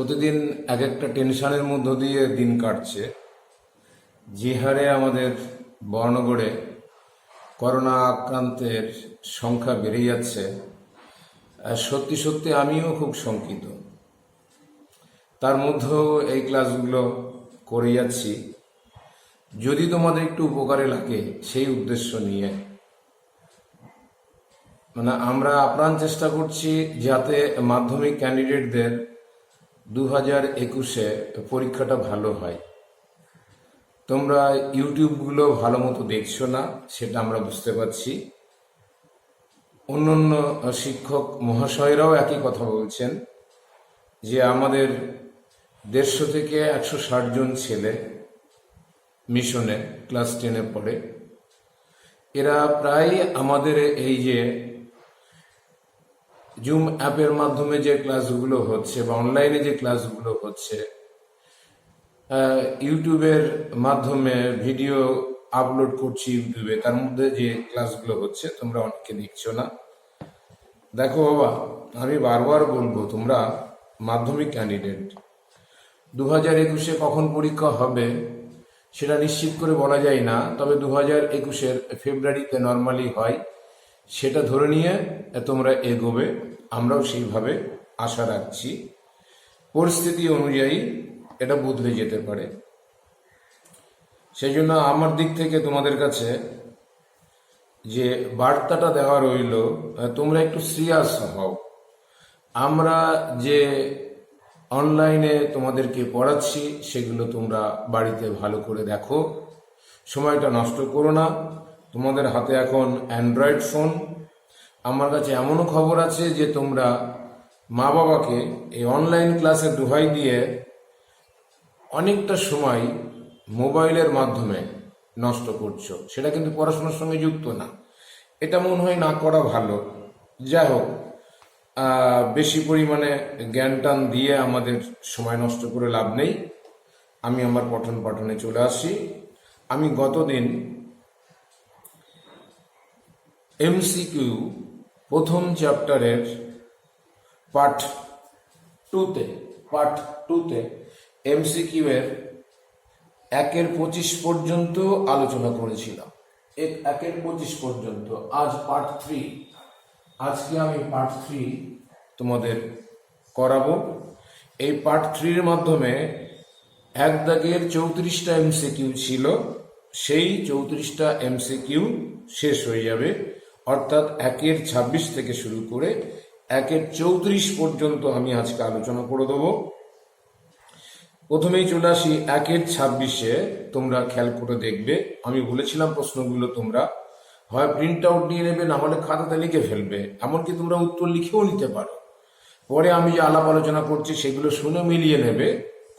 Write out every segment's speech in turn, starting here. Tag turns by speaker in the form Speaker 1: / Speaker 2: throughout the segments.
Speaker 1: প্রতিদিন এক একটা টেনশনের মধ্য দিয়ে দিন কাটছে। যে হারে আমাদের বর্ণগড়ে করোনা আক্রান্তের সংখ্যা বেড়ে যাচ্ছে, সত্যি সত্যি আমিও খুব শঙ্কিত। তার মধ্যেও এই ক্লাসগুলো করে যাচ্ছি, যদি তোমাদের একটু উপকারে লাগে সেই উদ্দেশ্য নিয়ে। আমরা আপ্রাণ চেষ্টা করছি যাতে মাধ্যমিক ক্যান্ডিডেটদের 2021-এ পরীক্ষাটা ভালো হয়। তোমরা ইউটিউবগুলো ভালো মতো দেখছো না, সেটা আমরা বুঝতে পারছি। অন্যান্য শিক্ষক মহাশয়রাও একই কথা বলছেন যে আমাদের 150 থেকে 160 জন ছেলে মিশনে ক্লাস 10-এ পড়ে। এরা প্রায় আমাদের এই যে জুম অ্যাপের মাধ্যমে যে ক্লাসগুলো হচ্ছে বা অনলাইনে যে ক্লাসগুলো হচ্ছে, ইউটিউবের মাধ্যমে ভিডিও আপলোড করছি ইউটিউবে, তার মধ্যে যে ক্লাসগুলো হচ্ছে তোমরা অনেকে দেখছো না। দেখো বাবা, আমি বারবার বলবো, তোমরা মাধ্যমিক ক্যান্ডিডেট, 2021-এ কখন পরীক্ষা হবে সেটা নিশ্চিত করে বলা যায় না, তবে 2021-এর ফেব্রুয়ারিতে নর্মালি হয়, সেটা ধরে নিয়ে তোমরা এগোবে। আমরাও সেইভাবে আশা রাখছি। পরিস্থিতি অনুযায়ী এটা বদলে যেতে পারে। সেই জন্য আমার দিক থেকে তোমাদের কাছে যে বার্তাটা দেওয়া রইল, তোমরা একটু সিরিয়াস হও। আমরা যে অনলাইনে তোমাদেরকে পড়াচ্ছি সেগুলো তোমরা বাড়িতে ভালো করে দেখো, সময়টা নষ্ট করো না। তোমাদের হাতে এখন অ্যান্ড্রয়েড ফোন। আমার কাছে এমনও খবর আছে যে তোমরা মা বাবাকে এই অনলাইন ক্লাসে দোহাই দিয়ে অনেকটা সময় মোবাইলের মাধ্যমে নষ্ট করছো, সেটা কিন্তু পড়াশোনার সঙ্গে যুক্ত না। এটা মনে হয় না করা ভালো। যাই হোক, বেশি পরিমাণে জ্ঞান টান দিয়ে আমাদের সময় নষ্ট করে লাভ নেই। আমি আমার পঠন পাঠনে চলে আসি। আমি গতদিন এমসিকিউ প্রথম চ্যাপ্টারের পার্ট টুতে এমসিকিউ এর 1-25 পর্যন্ত আলোচনা করেছিলাম। 1-25 পর্যন্ত। আজ পার্ট 3। আজকে আমি পার্ট 3 তোমাদের করাবো। এই পার্ট 3-এর মাধ্যমে 1 দাগের 34টা এমসিকিউ ছিল, সেই 34টা এমসিকিউ শেষ হয়ে যাবে। অর্থাৎ 1-26 থেকে শুরু করে 1-34 পর্যন্ত আমি আজকে আলোচনা করে দেবো। প্রথমেই চলে আসি 1-26-এ। তোমরা খেয়াল করে দেখবে, আমি বলেছিলাম প্রশ্নগুলো তোমরা হয় প্রিন্ট আউট নিয়ে নেবে, না হলে খাতাতে লিখে ফেলবে। এমনকি তোমরা উত্তর লিখেও নিতে পারো। পরে আমি যে আলাপ আলোচনা করছি সেগুলো শুনে মিলিয়ে নেবে,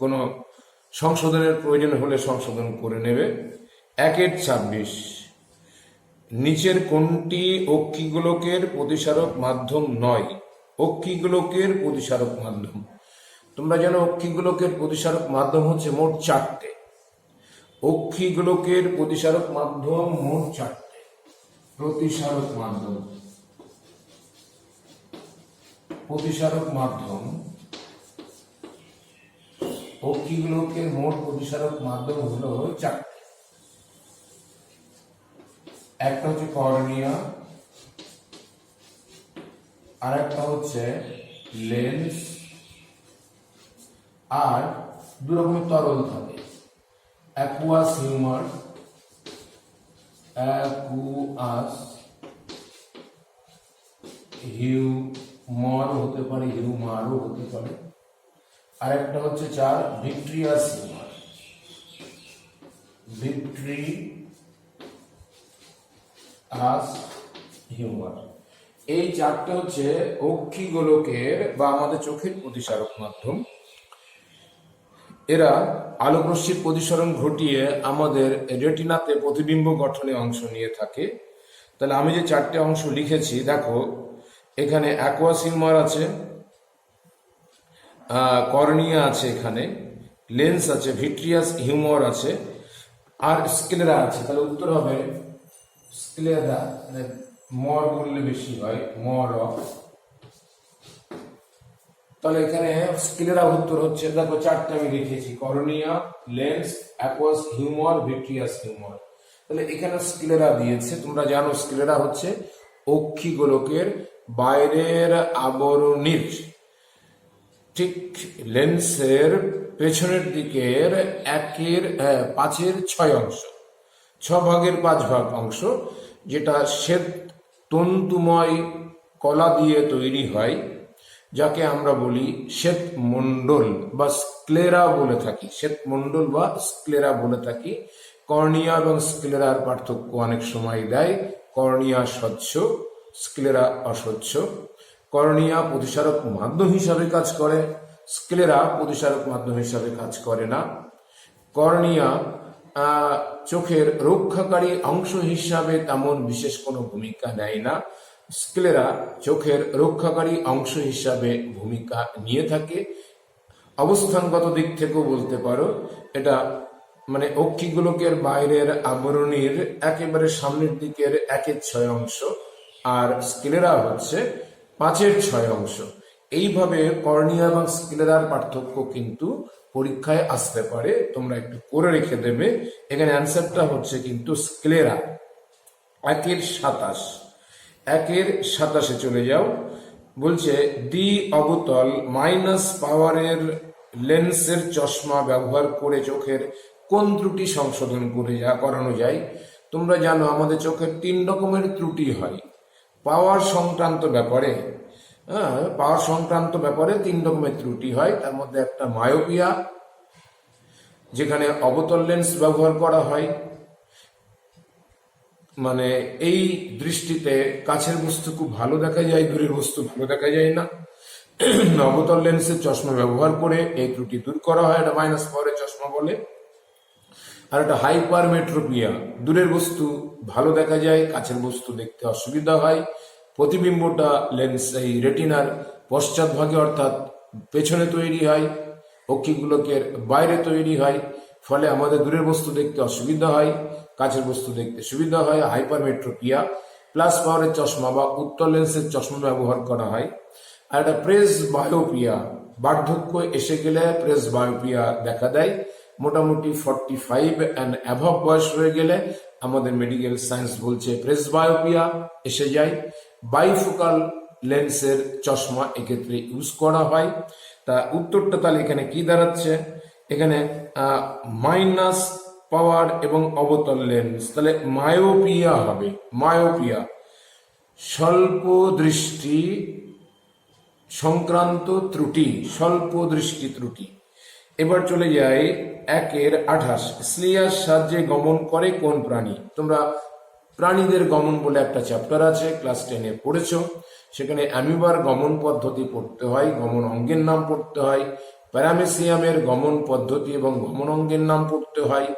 Speaker 1: কোনো সংশোধনের প্রয়োজন হলে সংশোধন করে নেবে। 1-26, নিচের কোনটি অক্ষিগোলকের প্রতিসারক মাধ্যম নয়? অক্ষিগোলকের প্রতিসারক মাধ্যম, তোমরা জানো অক্ষিগোলকের প্রতিসারক মাধ্যম হচ্ছে মোট 4টে। অক্ষিগোলকের প্রতিসারক মাধ্যম মোট 4টে। প্রতিসারক মাধ্যম অক্ষিগোলকের মোট প্রতিসারক মাধ্যম হলো 4টে। একটা হচ্ছে কর্নিয়া, আর একটা হচ্ছে লেন্স, আর 2 রকমের তরল থাকে, অ্যাকুয়াস হিউমার হতে পারে, হিউমারও হতে পারে। আর একটা হচ্ছে 4 ভিট্রিয়াস হিউমার। এই 4টে হচ্ছে অক্ষিগোলকের বা আমাদের চোখের প্রতিসারক মাধ্যম। এরা আলোক রশ্মির প্রতিসরণ ঘটিয়ে আমাদের রেটিনাতে প্রতিবিম্ব গঠনে অংশ নিয়ে থাকে। তাহলে আমি যে 4টে অংশ লিখেছি, দেখো এখানে অ্যাকুয়াস হিউমার আছে, কর্নিয়া আছে, এখানে লেন্স আছে, ভিট্রিয়াস হিউমার আছে, আর স্ক্লেরা আছে। তাহলে উত্তর হবে স্ক্লেরা, মর বললে বেশি হয়, মর অফ তাহলে এখানে স্ক্লেরা উত্তর হচ্ছে, দেখো চারটে আমি লিখেছি, cornea, lens, aqueous humour, vitreous humour. তাহলে এখানে স্ক্লেরা দিয়েছে। তোমরা জানো স্ক্লেরা হচ্ছে অক্ষিগোলকের বাইরের আবরণীর ঠিক লেন্সের পেছনের দিকের 1/5 অংশ, 6/5 অংশ, যেটা শ্বেত তন্তুময় কলা দিয়ে তৈরি হয়, যাকে আমরা বলি শ্বেতমণ্ডল বা স্ক্লেরা বলে থাকি। শ্বেতমণ্ডল বা স্ক্লেরা বলে থাকি। কর্নিয়া এবং স্ক্লেরার পার্থক্য অনেক সময় দেয়। কর্নিয়া স্বচ্ছ, স্ক্লেরা অস্বচ্ছ। কর্নিয়া প্রতিসারক মাধ্যম হিসাবে কাজ করে, স্ক্লেরা প্রতিসারক মাধ্যম হিসাবে কাজ করে না। কর্নিয়া চোখের রক্ষাকারী অংশ হিসাবে তেমন বিশেষ কোনো ভূমিকা নেয় না। স্ক্লেরা চোখের রক্ষাকারী অংশ হিসাবে ভূমিকা নিয়ে থাকে। অবস্থানগত দিক থেকেও বলতে পারো এটা মানে অক্ষিগোলকের বাইরের আবরণীর একেবারে সামনের দিকের 1/6 অংশ, আর স্ক্লেরা হচ্ছে 5/6 অংশ। এইভাবে কর্নিয়া এবং স্ক্লেরার পার্থক্য কিন্তু পরীক্ষায় আসতে পারে, তোমরা একটু করে রেখে দেবে। এখানে অ্যান্সারটা হচ্ছে কিন্তু স্ক্লেরা। 1/27, 1/27 চলে যাও। বলছে দ্বি অবতল মাইনাস পাওয়ারের লেন্সের চশমা ব্যবহার করে চোখের কোন ত্রুটি সংশোধন করানো যায়। তোমরা জানো আমাদের চোখের 3 রকমের ত্রুটি হয় পাওয়ার সংক্রান্ত ব্যাপারে। পাওয়ার সংক্রান্ত ব্যাপারে 3 রকমের ত্রুটি হয়। তার মধ্যে একটা মায়োপিয়া, যেখানে অবতল লেন্স ব্যবহার করা হয়, মানে এই দৃষ্টিতে কাছের বস্তু খুব ভালো দেখা যায়, দূরের বস্তু ভালো দেখা যায় না। অবতল লেন্সের চশমা ব্যবহার করে এই ত্রুটি দূর করা হয়, এটা মাইনাস পাওয়ারের চশমা বলে। আর একটা হাইপারমেট্রোপিয়া, দূরের বস্তু ভালো দেখা যায়, কাছের বস্তু দেখতে অসুবিধা হয়। প্রতিবিম্বটা লেন্স এই রেটিনার পশ্চাৎভাগে অর্থাৎ পেছনে তৈরি হয়, অক্ষিগোলকের বাইরে তৈরি হয়, ফলে আমাদের দূরের বস্তু দেখতে অসুবিধা হয়, কাছের বস্তু দেখতে সুবিধা হয়। হাইপারমেট্রোপিয়া। প্লাস পাওয়ারের চশমা বা উত্তল লেন্সের চশমা ব্যবহার করা হয়। আর একটা প্রেস বায়োপিয়া, বার্ধক্য এসে গেলে প্রেস বায়োপিয়া দেখা দেয়। মোটামুটি 45 অ্যান্ড অ্যাভব বয়স হয়ে গেলে আমাদের মেডিকেল সায়েন্স বলছে প্রেস বায়োপিয়া এসে যায়। বাইফোকাল লেন্সের চশমা এক্ষেত্রে ইউজ করা হয়। তা উত্তরটা তাহলে এখানে কি দাঁড়াচ্ছে, এখানে মাইনাস পাওয়ার এবং অবতল লেন্স, তাহলে মায়োপিয়া হবে। মায়োপিয়া স্বল্প দৃষ্টি সংক্রান্ত ত্রুটি, স্বল্প দৃষ্টি ত্রুটি। এবার চলে যাই 1/28, স্লিয়ার সাহায্যে গমন করে কোন প্রাণী। তোমরা প্রাণীদের গমন বলে একটা চ্যাপ্টার আছে, ক্লাস 10-এ পড়েছো। সেখানে অ্যামিবার গমন পদ্ধতি পড়তে হয়, গমন অঙ্গের নাম পড়তে হয়। প্যারামেসিয়ামের গমন পদ্ধতি এবং গমন অঙ্গের নাম পড়তে হয়।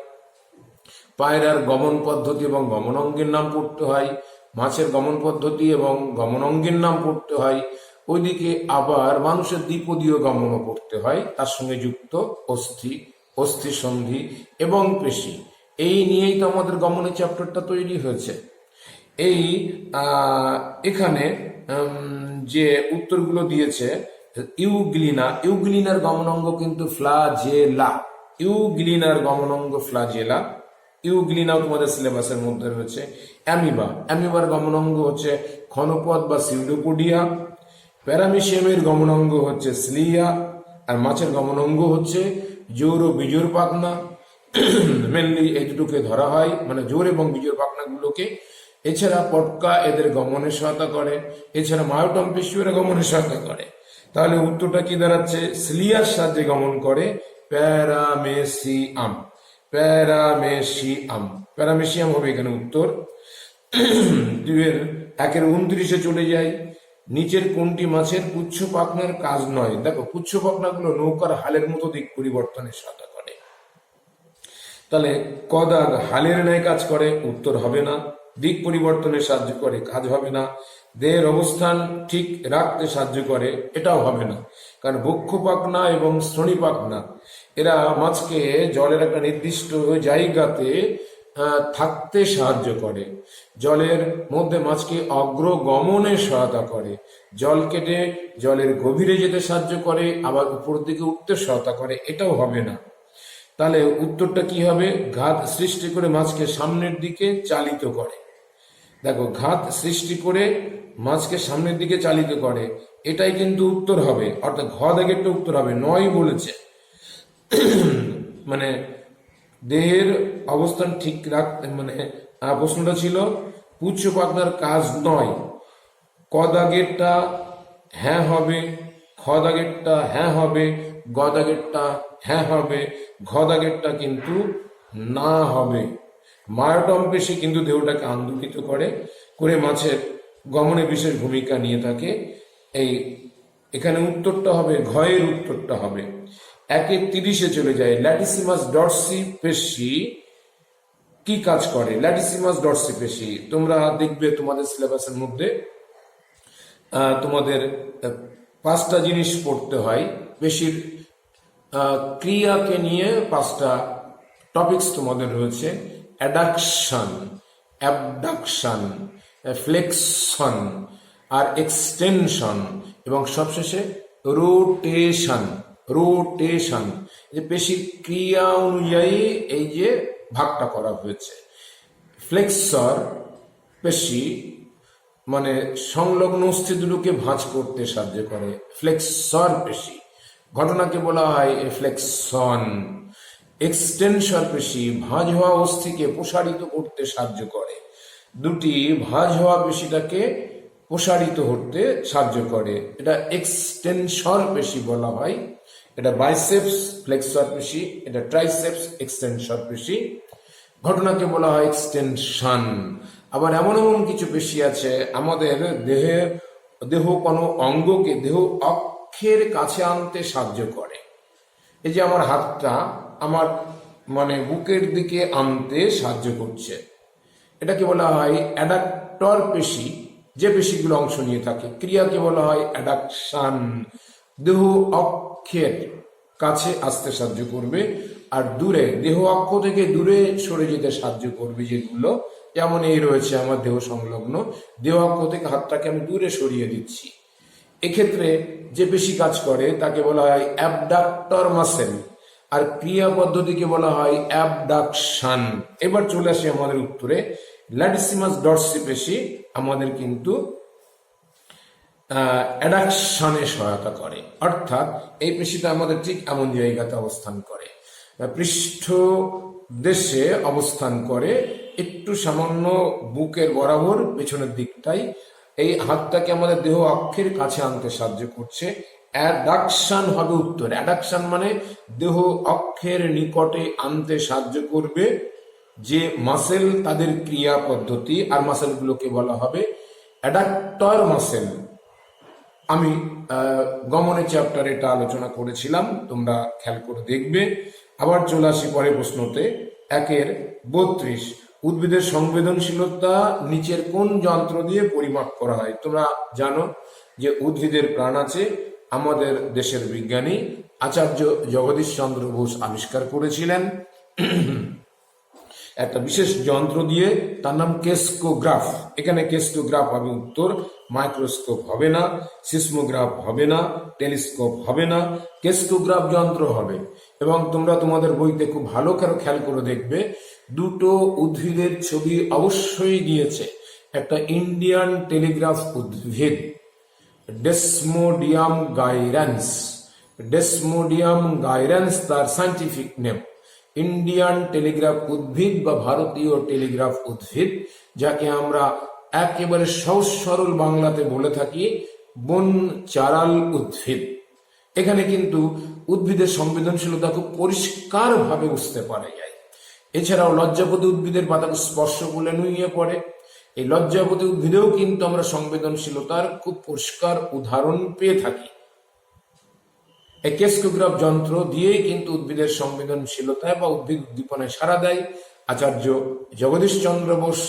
Speaker 1: পায়রার গমন পদ্ধতি এবং গমন অঙ্গের নাম পড়তে হয়। মাছের গমন পদ্ধতি এবং গমন অঙ্গের নাম পড়তে হয়। ওইদিকে আবার মানুষের দ্বিপদীয় গমনও পড়তে হয়, তার সঙ্গে যুক্ত অস্থি, অস্থি সন্ধি এবং পেশি। এই নিয়েই তো আমাদের গমনের চ্যাপ্টারটা তৈরি হয়েছে। এই এখানে যে উত্তরগুলো দিয়েছে, ইউগ্লিনা, ইউগ্লিনার গমনাঙ্গ কিন্তু ফ্লাজেলা। ইউগ্লিনার গমনাঙ্গ ফ্লাজেলা। ইউগ্লিনাও তোমাদের সিলেবাসের মধ্যে রয়েছে। অ্যামিবা, অ্যামিবার গমনাঙ্গ হচ্ছে ক্ষণপদ বা সিউডোপোডিয়া। প্যারামিশিয়ামের গমনাঙ্গ হচ্ছে স্লিয়া। আর মাছের গমনাঙ্গ হচ্ছে জোর ও বিজোর পাখনা। মেনলি এই দুটোকে ধরা হয়, মানে জোর এবং বিজোর পাখনাগুলোকে। এছাড়া পটকা এদের গমনে সহায়তা করে। এছাড়া মায়োটম্পেশিওরা গমনে সহায়তা করে। তাহলে উত্তরটা কি দাঁড়াচ্ছে, স্লিয়ার সাহায্যে গমন করে প্যারামেসিয়াম। প্যারামেসিয়াম, প্যারামেসিয়াম হবে এখানে উত্তর। 1/29 চলে যায়। নিচের কোনটি মাছের পুচ্ছ পাখনার কাজ নয়। দেখো পুচ্ছ পাখনাগুলো নৌকার হালের মতো দিক পরিবর্তনের সহায়তা করে। তাহলে কদাগ হালের ন্যায় কাজ করে, উত্তর হবে না। দিক পরিবর্তনে সাহায্য করে, কাজ হবে না। দেহের অবস্থান ঠিক রাখতে সাহায্য করে, এটাও হবে না। কারণ বক্ষ পাখনা এবং শ্রোণী পাখনা এরা মাছকে জলের একটা নির্দিষ্ট জায়গাতে থাকতে সাহায্য করে, জলের মধ্যে মাছকে অগ্রগমনে সহায়তা করে, জল কেটে জলের গভীরে যেতে সাহায্য করে, আবার উপর দিকে উঠতে সহায়তা করে, এটাও হবে না। তাহলে উত্তরটা কি হবে? ঘাত সৃষ্টি করে মাছকে সামনের দিকে চালিত করে। দেখো, ঘাত সৃষ্টি করে মাছকে সামনের দিকে চালিত করে, এটাই কিন্তু উত্তর হবে, অর্থাৎ ঘ দাগেরটা উত্তর হবে, নয় বলেছে। মানে দেহের অবস্থান ঠিক রাখতে, মানে প্রশ্নটা ছিল পুচ্ছ পাখনার কাজ নয়। ক দাগেরটা হ্যাঁ হবে, খ দাগেরটা হ্যাঁ হবে, গ দাগেরটা হ্যাঁ হবে, ঘ দাগেরটা কিন্তু না হবে। মায়োটম পেশি কিন্তু দেহটাকে আন্দোলিত করে মাছের গমনে বিশেষ ভূমিকা নিয়ে থাকে। এখানে উত্তরটা হবে, ঘয়ের উত্তরটা হবে। 1-30 চলে যায়। ল্যাটিসিমাস ডরসি পেশি কি কাজ করে? ল্যাটিসিমাস ডরসি পেশি তোমরা দেখবে তোমাদের সিলেবাসের মধ্যে তোমাদের 5টা জিনিস পড়তে হয়। পেশির ক্রিয়াকে নিয়ে 5টা টপিকস তোমাদের রয়েছে: অ্যাডাকশন, অ্যাবডাকশন, ফ্লেক্সন আর এক্সটেনশন, এবং সবশেষে রোটেশন। রোটেশন যে পেশির ক্রিয়া অনুযায়ী এই যে ভাগটা করা হয়েছে। ফ্লেক্সর পেশি মানে সংলগ্ন অস্থি দুটোকে ভাঁজ করতে সাহায্য করে, ফ্লেক্সর পেশি। ঘটনাকে বলা হয় ফ্লেক্সন। এক্সটেনসর পেশি ভাঁজ হওয়া অস্থিকে প্রসারিত করতে সাহায্য করে। দুটি ভাঁজ হওয়া পেশিটাকে প্রসারিত করতে সাহায্য করে, এটা এক্সটেনসর পেশি বলা হয়। এটা বাইসেপস ফ্লেক্সর পেশি, এটা ট্রাইসেপস এক্সটেনসর পেশি। ঘটনাকে বলা হয় এক্সটেনশন। আবার এমন এমন কিছু পেশি আছে আমাদের দেহ কোনো অঙ্গকে দেহ অক্ষের কাছে আনতে সাহায্য করে। এই যে আমার হাতটা আমার মানে বুকের দিকে আনতে সাহায্য করছে, এটাকে বলা হয় অ্যাডাক্টর পেশি, যে পেশিগুলো অংশ নিয়ে থাকে। ক্রিয়াকে বলা হয় অ্যাডাকশন, দেহ অক্ষের কাছে আসতে সাহায্য করবে, আর দূরে দেহ অক্ষ থেকে দূরে সরে যেতে সাহায্য করবে যেগুলো, যেমন এই রয়েছে আমার দেহ সংলগ্ন, দেহ অক্ষ থেকে হাতটাকে আমি দূরে সরিয়ে দিচ্ছি। এক্ষেত্রে যে পেশি কাজ করে তাকে বলা হয় অ্যাবডাক্টর মাসেল, আর ক্রিয়া পদ্ধতিকে বলা হয় অ্যাবডাকশন। এবার চলে আসি আমাদের উত্তরে। ল্যাটিসিমাস ডরসি পেশি আমাদের কিন্তু অ্যাডাকশনে সহায়তা করে, অর্থাৎ এই পেশিটা আমাদের ঠিক এমন জায়গাতে অবস্থান করে, পৃষ্ঠ দেশে অবস্থান করে, একটু সামান্য বুকের বরাবর পেছনের দিকটাই। এই হাতটাকে আমাদের দেহ অক্ষের কাছে আনতে সাহায্য করছে। অ্যাডাকশন হবে উত্তর। অ্যাডাকশন মানে দেহ অক্ষের নিকটে আনতে সাহায্য করবে যে মাসেল, তাদের ক্রিয়া পদ্ধতি, আর মাসেলগুলোকে বলা হবে অ্যাডাক্টর মাসেল। আমি গমনের চ্যাপ্টারে এটা আলোচনা করেছিলাম, তোমরা খেয়াল করে দেখবে। আবার চলে আসি পরের প্রশ্নতে। 1-32 উদ্ভিদের সংবেদনশীলতা নিচের কোন যন্ত্র দিয়ে পরিমাপ করা হয়? তোমরা জানো যে উদ্ভিদের প্রাণ আছে আমাদের দেশের বিজ্ঞানী আচার্য জগদীশ চন্দ্র বোস আবিষ্কার করেছিলেন একটা বিশেষ যন্ত্র দিয়ে, তার নাম কেসকোগ্রাফ। এখানে কেসকোগ্রাফ হবে উত্তর, মাইক্রোস্কোপ হবে না, সিসমোগ্রাফ হবে না, টেলিস্কোপ হবে না, কেসকোগ্রাফ যন্ত্র হবে। এবং তোমরা তোমাদের বইতে খুব ভালো করে খেয়াল করে দেখবে, দুটো উদ্ভিদের ছবি অবশ্যই দিয়েছে। একটা ইন্ডিয়ান টেলিগ্রাফ উদ্ভিদ ডেসমোডিয়াম গাইরান্স, ডেসমোডিয়াম গাইরান্স তার সাইন্টিফিক নেম। ইন্ডিয়ান টেলিগ্রাফ উদ্ভিদ বা ভারতীয় টেলিগ্রাফ উদ্ভিদ, যাকে আমরা একেবারে সহজ সরল বাংলাতে বলে থাকি বন চারাল উদ্ভিদ। এখানে কিন্তু উদ্ভিদের সংবেদনশীলতা খুব পরিষ্কার ভাবে বুঝতে পারা যায়। এছাড়াও লজ্জাপতি উদ্ভিদের পাতা স্পর্শ করলে নুইয়ে পড়ে। এই লজ্জাপতি উদ্ভিদেও কিন্তু আমরা সংবেদনশীলতার খুব পরিষ্কার উদাহরণ পেয়ে থাকি। এই কেসকোগ্রাফ যন্ত্র দিয়েই কিন্তু উদ্ভিদের সংবেদনশীলতায় বা উদ্ভিদ উদ্দীপনায় সাড়া দেয়। আচার্য জগদীশ চন্দ্র বোস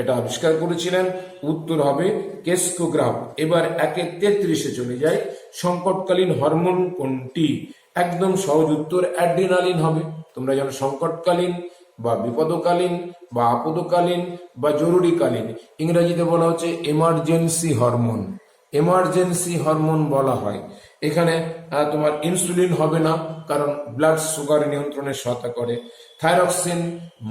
Speaker 1: এটা আবিষ্কার করেছিলেন। উত্তর হবে কেসকোগ্রাফ। এবার 1-33 চলে যায়। সংকটকালীন হরমোন কোনটি? একদম সহজ উত্তর অ্যাড্রিনালিন হবে। তোমরা জানো সংকটকালীন বা বিপদকালীন বা আপদকালীন বা জরুরিকালীন, ইংরেজিতে বলা হচ্ছে এমার্জেন্সি হরমোন। এমার্জেন্সি হরমোন বলা হয়। এখানে তোমার ইনসুলিন হবে না, কারণ ব্লাড সুগার নিয়ন্ত্রণে সহায়তা করে। থাইরক্সিন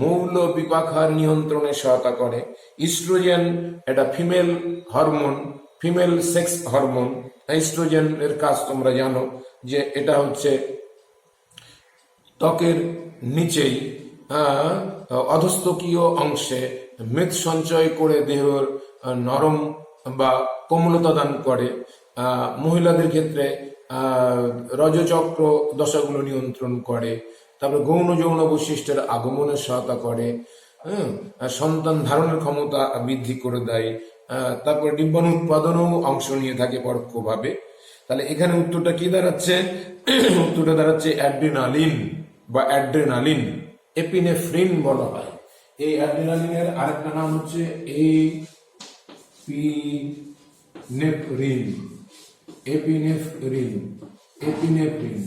Speaker 1: মৌল বিপাকহার নিয়ন্ত্রণে সহায়তা করে। ইস্ট্রোজেন এটা female hormone, female sex hormone. Estrogen এর কাজ তোমরা জানো যে এটা হচ্ছে ত্বকের নিচেই অধস্তকীয় অংশে মেদ সঞ্চয় করে দেহের নরম বা কোমলতা দান করে। মহিলাদের ক্ষেত্রে রজচক্র দশাগুলো নিয়ন্ত্রণ করে। তারপরে গৌণ যৌন বৈশিষ্ট্যের আগমনে সহায়তা করে। সন্তান ধারণের ক্ষমতা বৃদ্ধি করে দেয়। তারপরে ডিম্বাণু উৎপাদনেও অংশ নিয়ে থাকে পরোক্ষভাবে। তাহলে এখানে উত্তরটা কি দাঁড়াচ্ছে? উত্তরটা দাঁড়াচ্ছে অ্যাড্রিনালিন বা অ্যাড্রেনালিন। এপিনেফ্রিন বলা হয়। এই অ্যাড্রিনালিনের আরেকটা নাম হচ্ছে এপিনেফ্রিন। Epinephrine, epinephrine.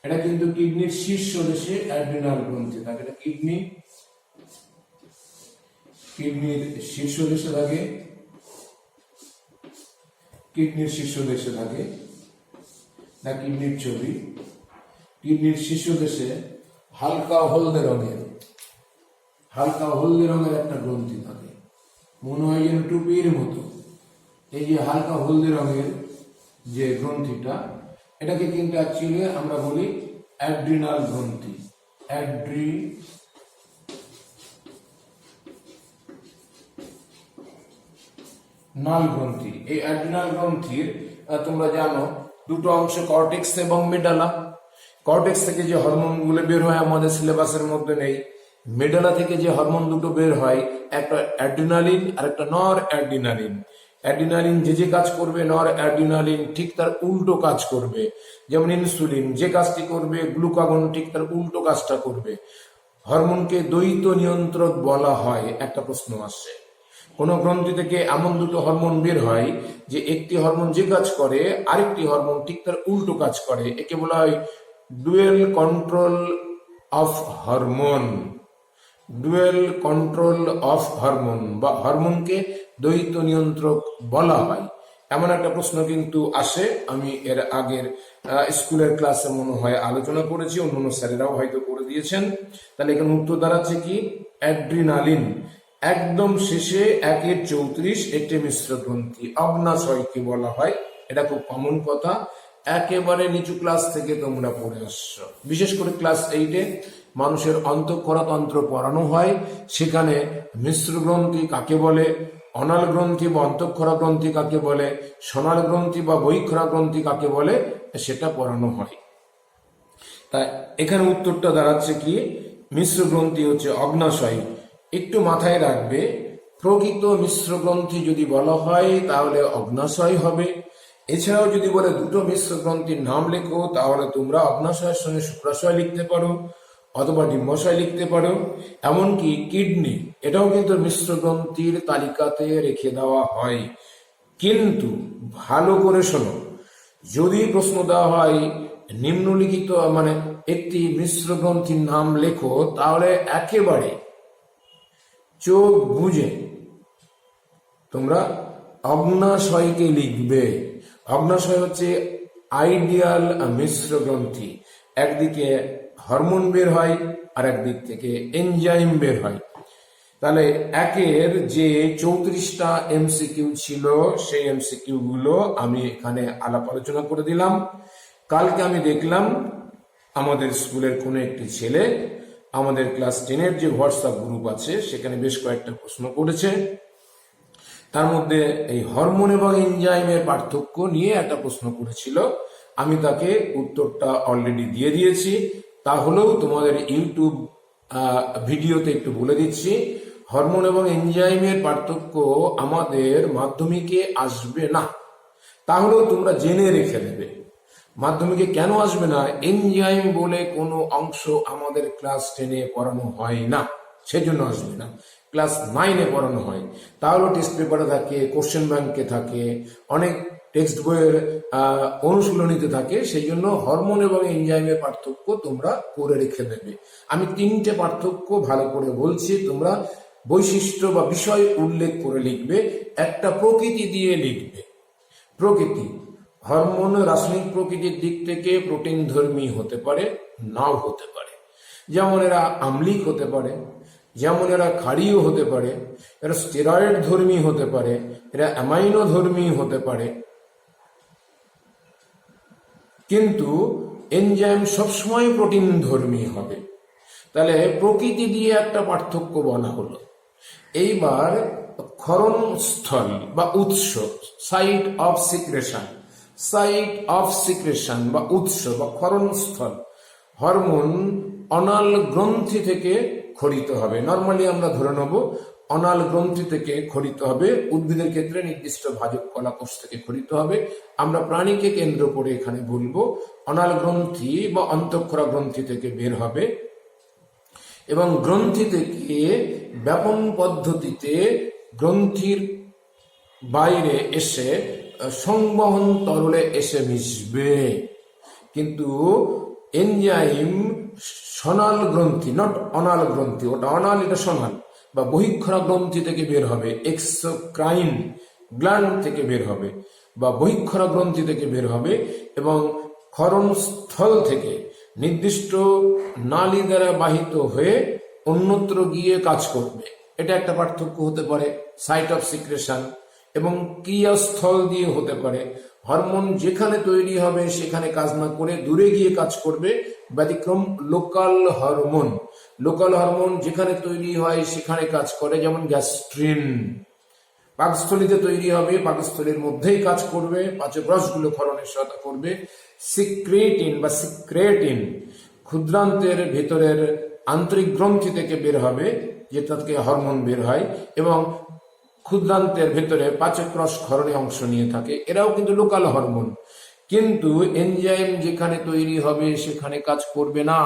Speaker 1: এটা কিন্তু কিডনির শীর্ষ দেশে অ্যাড্রিনাল গ্রন্থি থাকে। এটা কিডনির শীর্ষ দেশে থাকে। কিডনির শীর্ষ দেশে থাকে না, কিডনির ছবি। কিডনির শীর্ষ দেশে হালকা হলদে রঙের একটা গ্রন্থি থাকে, মনে হয় যেন টুপির মতো। এই যে হালকা হলদে রঙের যে গ্রন্থিটা, এটাকে কিন্তু অ্যাকচুয়ালি আমরা বলি অ্যাড্রিনাল গ্রন্থি। অ্যাড্রিনাল গ্রন্থি। এই অ্যাড্রিনাল গ্রন্থির তোমরা জানো দুটো অংশ, কর্টেক্স এবং মেডালা। কর্টেক্স থেকে যে হরমোন গুলো বের হয় আমাদের সিলেবাসের মধ্যে নেই। মেডালা থেকে যে হরমোন দুটো বের হয়, একটা অ্যাড্রিনালিন আর একটা নর অ্যাড্রিনালিন। অ্যাড্রিনালিন যে কাজ করবে, নর অ্যাড্রিনালিন ঠিক তার উল্টো কাজ করবে। যেমন ইনসুলিন যে কাজটি করবে, গ্লুকাগন ঠিক তার উল্টো কাজটা করবে। হরমোনকে দ্বৈত নিয়ন্ত্রক বলা হয়। একটা প্রশ্ন আসছে, কোন গ্রন্থি থেকে এমন দুটো হরমোন বের হয় যে একটি হরমোন যে কাজ করে, আরেকটি হরমোন ঠিক তার উল্টো কাজ করে। একে বলা হয় dual control of hormone. Dual control of hormone বা হরমোনকে দ্বৈত নিয়ন্ত্রক বলা হয়। এমন একটা প্রশ্ন কিন্তু আসে। আমি এর আগের স্কুলের ক্লাসে মনে হয় আলোচনা করেছি, অন্যান্য স্যারেরাও হয়তো করে দিয়েছেন। তাহলে এখানে উত্তর দাঁড়াচ্ছে কি? অ্যাড্রিনালিন। একদম শেষে 1/34 একটি মিশ্র গ্রন্থি, অগ্নাশয়কে বলা হয়। এটা খুব কমন কথা, একেবারে নিচু ক্লাস থেকে তোমরা পড়ে আসছো। বিশেষ করে ক্লাস 8-এ মানুষের অন্তঃক্ষরাতন্ত্র পড়ানো হয়। সেখানে মিশ্র গ্রন্থি কাকে বলে, অনাল গ্রন্থি বা অন্তঃক্ষরা গ্রন্থি কাকে বলে, সনাল গ্রন্থি বা বহিঃক্ষরা গ্রন্থি কাকে বলে, সেটা পড়ানো হয়। তাই এখানে উত্তরটা দাঁড়াচ্ছে কি? মিশ্র গ্রন্থি হচ্ছে অগ্নাশয়। একটু মাথায় রাখবে, প্রকৃত মিশ্র গ্রন্থি যদি বলা হয় তাহলে অগ্নাশয় হবে। এছাড়াও যদি বলে দুটো মিশ্র গ্রন্থির নাম লেখো, তাহলে তোমরা অগ্নাশয়ের সঙ্গে শুক্রাশয় লিখতে পারো অথবা ডিম্বাশয় লিখতে পারো। এমনকি কিডনি, এটাও কিন্তু মিশ্র গ্রন্থির তালিকাতে রেখে দেওয়া হয়। কিন্তু ভালো করে শোনো, যদি প্রশ্ন দেওয়া হয় নিম্নলিখিত মানে একটি মিশ্র গ্রন্থির নাম লেখো, তাহলে একেবারে চোখ বুঝে তোমরা অগ্নাশয়কে লিখবে। অগ্নাশয় হচ্ছে আইডিয়াল মিশ্র গ্রন্থি। একদিকে হরমোন বের হয় আর একদিক থেকে এনজাইম বের হয়। তাহলে একের যে 34টা এমসিকিউ ছিল, সেই এমসিকিউ গুলো আমি এখানে আলাপ আলোচনা করে দিলাম। কালকে আমি দেখলাম আমাদের স্কুলের কোনো একটি ছেলে আমাদের ক্লাস 10-এর যে হোয়াটসঅ্যাপ গ্রুপ আছে সেখানে বেশ কয়েকটা প্রশ্ন করেছে। তার মধ্যে এই হরমোন এবং এনজাইমের পার্থক্য নিয়ে একটা প্রশ্ন করেছিল। আমি তাকে উত্তরটা অলরেডি দিয়ে দিয়েছি। তাহলেও তোমাদের ইউটিউব ভিডিওতে একটু বলে দিচ্ছি, হরমোন এবং এনজাইমের পার্থক্য আমাদের মাধ্যমিকে আসবে না। তাহলেও তোমরা জেনে রেখে দেবে। মাধ্যমিকে কেন আসবে না? এনজাইম বলে কোনো অংশ আমাদের ক্লাস 10-এ পড়ানো হয় না, সেজন্য আসবে না। ক্লাস 9-এ পড়ানো হয়। তাহলে টেস্ট পেপারে থাকে, কোশ্চেন ব্যাংকে থাকে, অনেক টেক্সট বইয়ের অনুশীলনীতে থাকে, সেই জন্য হরমোন এবং এনজাইমের পার্থক্য তোমরা করে রেখে দেবে। আমি 3টে পার্থক্য ভালো করে বলছি, তোমরা বৈশিষ্ট্য বা বিষয় উল্লেখ করে লিখবে। একটা প্রকৃতি দিয়ে লিখবে। প্রকৃতি, হরমোন রাসায়নিক প্রকৃতির দিক থেকে প্রোটিন ধর্মী হতে পারে, নাও হতে পারে। যেমন এরা আম্লিক হতে পারে, যেমন এরা ক্ষারীয় হতে পারে, এরা স্টেরয়েড ধর্মী হতে পারে, এরা অ্যামাইনো ধর্মী হতে পারে। কিন্তু এনজাইম সবসময় প্রোটিন ধর্মী হবে। তাহলে প্রকৃতি দিয়ে একটা পার্থক্য বলা হলো। এইবার ক্ষরণস্থল বা উৎস, site of secretion, site of secretion বা উৎস বা ক্ষরণস্থল, হরমোন অনাল গ্রন্থি থেকে ক্ষরিত হবে। নর্মালি আমরা ধরে নেব অনাল গ্রন্থি থেকে ক্ষরিত হবে, উদ্ভিদের ক্ষেত্রে নির্দিষ্ট ভাজক কলাকোষ থেকে ক্ষরিত হবে। আমরা প্রাণীকে কেন্দ্র করে এখানে বলবো অনাল গ্রন্থি বা অন্তঃক্ষরা গ্রন্থি থেকে বের হবে এবং গ্রন্থি থেকে ব্যাপন পদ্ধতিতে গ্রন্থির বাইরে এসে সংবহন তরলে এসে মিশবে। কিন্তু এনজাইম সনাল গ্রন্থি, নট অনাল গ্রন্থি, ওটা অনাল এটা সনাল, বা বহিঃক্ষরা গ্রন্থি থেকে বের হবে, এক্সোক্রাইন গ্ল্যান্ড থেকে বের হবে বা বহিঃক্ষরা গ্রন্থি থেকে বের হবে এবং ক্ষরণস্থল থেকে নির্দিষ্ট নালী দ্বারা বাহিত হয়ে অন্যত্র গিয়ে কাজ করবে। এটা একটা পার্থক্য হতে পারে সাইট অফ সিক্রেশন। এবং ক্রিয়াস্থল দিয়ে হতে পারে, হরমোন যেখানে তৈরি হবে সেখানে কাজ না করে দূরে গিয়ে কাজ করবে। ব্যতিক্রম লোকাল হরমোন, লোকাল হরমোন যেখানে তৈরি হয় সেখানে কাজ করে, যেমন গ্যাস্ট্রিন পাকস্থলীতে তৈরি হবে, পাকস্থলীর মধ্যেই কাজ করবে, পাচক রসগুলো ক্ষরণের সহায়তা করবে। সিক্রেটিন বা সিক্রেটিন ক্ষুদ্রান্তের ভেতরের আন্তরিক গ্রন্থি থেকে বের হবে, যেটা থেকে হরমোন বের হয় এবং ক্ষুদ্রান্তের ভেতরে পাচক রস ক্ষরণে অংশ নিয়ে থাকে। এরাও কিন্তু লোকাল হরমোন। কিন্তু এনজাইম যেখানে তৈরি হবে সেখানে কাজ করবে না,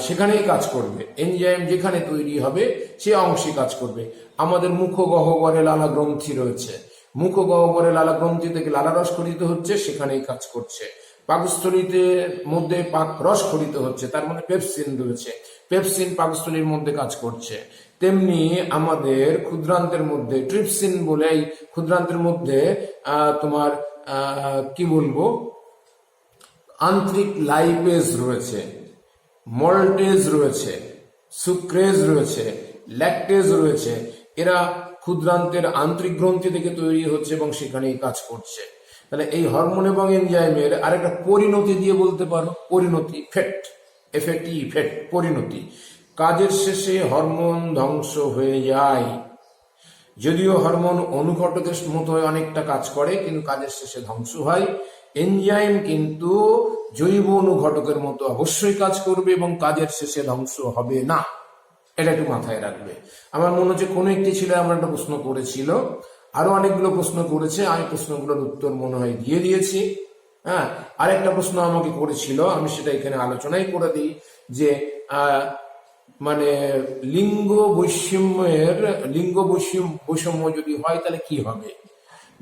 Speaker 1: সেখানেই কাজ করবে। এনজাইম যেখানে তৈরি হবে সে অংশে কাজ করবে। আমাদের মুখগহ্বরে লালা গ্রন্থি রয়েছে, মুখগহ্বরে লালা গ্রন্থি থেকে লালা রস খরিত হচ্ছে, সেখানেই কাজ করছে। পাকস্থলীতে মধ্যে পাক রস খরিত হচ্ছে, তার মানে পেপসিন রয়েছে, পেপসিন পাকস্থলীর মধ্যে কাজ করছে। তেমনি আমাদের ক্ষুদ্রান্তের মধ্যে ট্রিপসিন বলে এই ক্ষুদ্রান্তের মধ্যে তোমার কি বলবো আন্তরিক লাইপেজ রয়েছে, মল্টেজ রয়েছে, সুক্রেজ রয়েছে, ল্যাকটেজ রয়েছে। এরা ক্ষুদ্রান্তের আন্তরিক গ্রন্থি থেকে তৈরি হচ্ছে এবং সেখানেই কাজ করছে। তাহলে এই হরমোন এবং এনজাইমের আরেকটা পরিণতি দিয়ে বলতে পারো, পরিণতি, ফেট, এফএটি, ফেট, পরিণতি। কাজের শেষে হরমোন ধ্বংস হয়ে যায়। যদিও হরমোন অনুঘটকের মতো অনেকটা কাজ করে কিন্তু কাজের শেষে ধ্বংস হয়। এনজাইম কিন্তু জৈব অনুঘটকের মতো অবশ্যই কাজ করবে এবং কাজের শেষে ধ্বংস হবে না। এটা একটু মাথায় রাখবে। আমার মনে হচ্ছে কোনো একটি ছিল আমরা একটা প্রশ্ন করেছিল, আরো অনেকগুলো প্রশ্ন করেছে, আমি প্রশ্নগুলোর উত্তর মনে হয় দিয়ে দিয়েছি। হ্যাঁ, আরেকটা প্রশ্ন আমাকে করেছিল, আমি সেটা এখানে আলোচনাই করে দিই যে মানে লিঙ্গ বৈষম্য যদি হয় তাহলে কি হবে।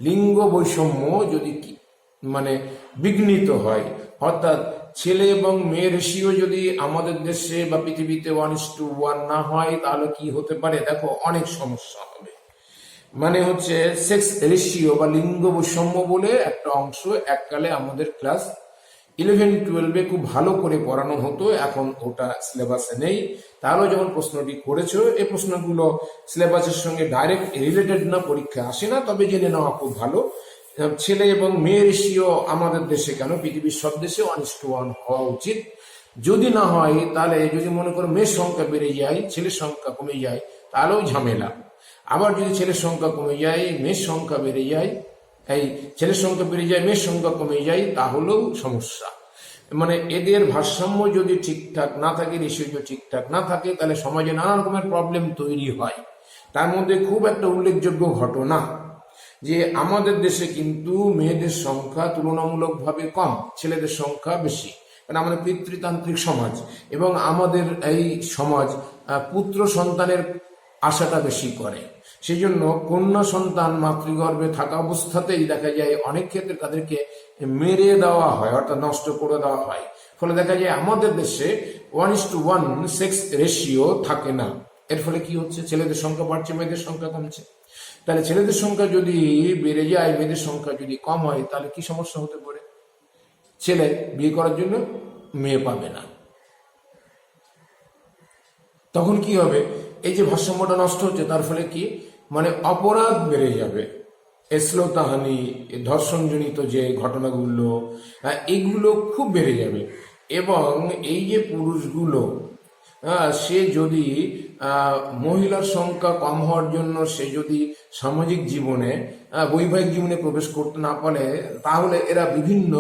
Speaker 1: লিঙ্গ বৈষম্য যদি মানে বিঘ্নিত হয়, অর্থাৎ ছেলে এবং মেয়ে রেশিও যদি আমাদের দেশে বা পৃথিবীতে 1:1 না হয় তাহলে কি হতে পারে। দেখো অনেক সমস্যা হবে। মানে হচ্ছে সেক্স রেশিও বা লিঙ্গ বৈষম্য বলে একটা অংশ এককালে আমাদের ক্লাস 11-12 খুব ভালো করে পড়ানো হতো, এখন ওটা সিলেবাসে নেই। তারও যখন প্রশ্নটি করেছো, এই প্রশ্নগুলো সিলেবাসের সঙ্গে ডাইরেক্ট রিলেটেড না, পরীক্ষা আসে না, তবে জেনে নেওয়া খুব ভালো। ছেলে এবং মেয়ে রেশিও আমাদের দেশে কেন, পৃথিবীর সব দেশে 1:1 হওয়া উচিত। যদি না হয় তাহলে, যদি মনে করো মেয়ের সংখ্যা বেড়ে যায় ছেলের সংখ্যা কমে যায় তাহলেও ঝামেলা। আবার যদি ছেলের সংখ্যা কমে যায় মেয়ের সংখ্যা বেড়ে যায়, এই ছেলের সংখ্যা বেড়ে যায় মেয়ের সংখ্যা কমে যায়, তাহলেও সমস্যা। মানে এদের ভারসাম্য যদি ঠিকঠাক না থাকে, রেশিও যদি ঠিকঠাক না থাকে, তাহলে সমাজে নানা রকমের প্রবলেম তৈরি হয়। তার মধ্যে খুব একটা উল্লেখযোগ্য ঘটনা যে আমাদের দেশে কিন্তু মেয়েদের সংখ্যা তুলনামূলকভাবে কম, ছেলেদের সংখ্যা বেশি। কারণ আমাদের পিতৃতান্ত্রিক সমাজ এবং আমাদের এই সমাজ পুত্র সন্তানের আশাটা বেশি করে। সেই জন্য কন্যা সন্তান মাতৃগর্ভে থাকা অবস্থাতেই দেখা যায় অনেক ক্ষেত্রে তাদেরকে মেরে দেওয়া হয়, অর্থাৎ নষ্ট করে দেওয়া হয়। ফলে দেখা যায় আমাদের দেশে 1:1 সেক্স রেশিও থাকে না। এর ফলে কি হচ্ছে, ছেলেদের সংখ্যা বাড়ছে, মেয়েদের সংখ্যা কমছে। তাহলে ছেলেদের সংখ্যা যদি বেড়ে যায়, মেয়েদের সংখ্যা যদি কম হয়, তাহলে কি সমস্যা হতে পারে? ছেলে বিয়ে করার জন্য মেয়ে পাবে না। তখন কি হবে, এই যে ভারসাম্যটা নষ্ট হচ্ছে, তার ফলে কি মানে অপরাধ বেড়ে যাবে, শ্লীলতাহানি, ধর্ষণজনিত যে ঘটনাগুলো এগুলো খুব বেড়ে যাবে। এবং এই যে পুরুষগুলো সে যদি মহিলার সংখ্যা কম হওয়ার জন্য সে যদি সামাজিক জীবনে বৈবাহিক জীবনে প্রবেশ করতে না পারে, তাহলে এরা বিভিন্ন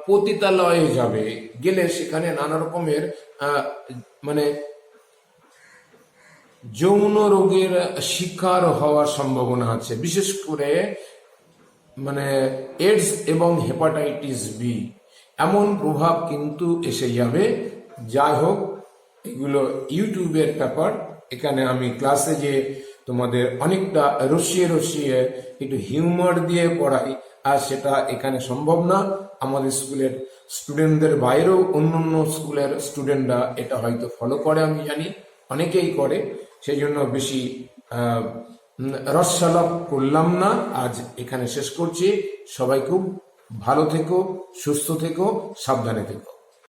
Speaker 1: পতিতালয়ে যাবে, গেলে সেখানে নানা রকমের মানে যৌন রোগের শিকার হওয়ার সম্ভাবনা আছে। বিশেষ করে মানে এইডস এবং হেপাটাইটিস বি এমন প্রভাব কিন্তু এসে যাবে। যাই হোক, এগুলো ইউটিউবের ব্যাপার। এখানে আমি ক্লাসে যে তোমাদের অনেকটা রসিয়ে রসিয়ে একটু হিউমার দিয়ে পড়াই, আর সেটা এখানে সম্ভব না। আমাদের স্কুলের স্টুডেন্টদের বাইরেও অন্য স্কুলের স্টুডেন্টরা এটা হয়তো ফলো করে, আমি জানি অনেকেই করে। সেই জন্য বেশি রসালাপ করলাম না, আজ এখানে শেষ করছি। সবাই খুব ভালো থেকো, সুস্থ থেকো, সাবধানে থেকো।